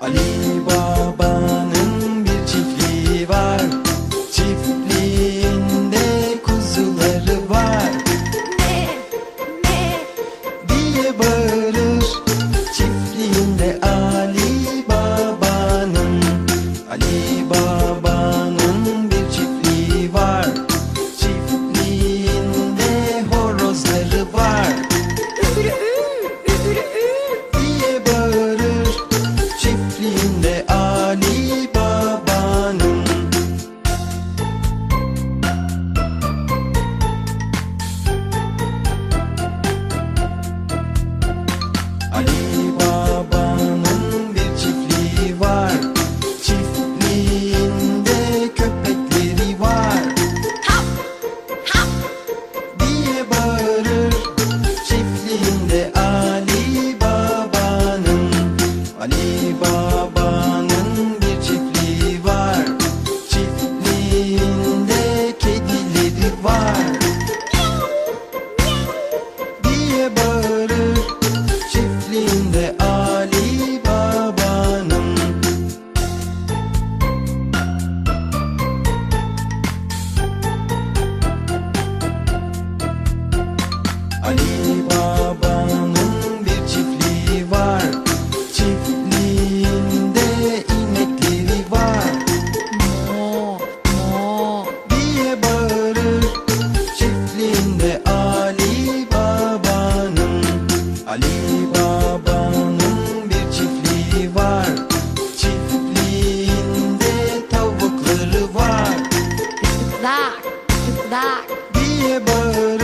Ali Baba'nın bir çiftliği var. Çiftliğinde kuzuları var. Me Diye bağırır çiftliğinde Ali Baba'nın. Ali Baba'nın bir çiftliği var. Çiftliğinde horozları var. Üfürü üfürü Diye bağırır çiftliğinde Ali Baba'nın. Ali Baba'nın bir çiftliği var. Çiftliğinde köpekleri var. Hap hap Diye bağırır çiftliğinde Ali Baba'nın. Ali Baba'nın bir çiftliği var. Çiftliğinde kedileri var. Diye bağırır çiftliğinde Ali Baba'nın. Ali Baba'nın bir çiftliği var. Çiftliğinde inekleri var. Mo mo Diye bağırır çiftliğinde Ali Baba'nın. Ali Baba'nın bir çiftliği var. Çiftliğinde tavukları var. dak dak Diye bağırır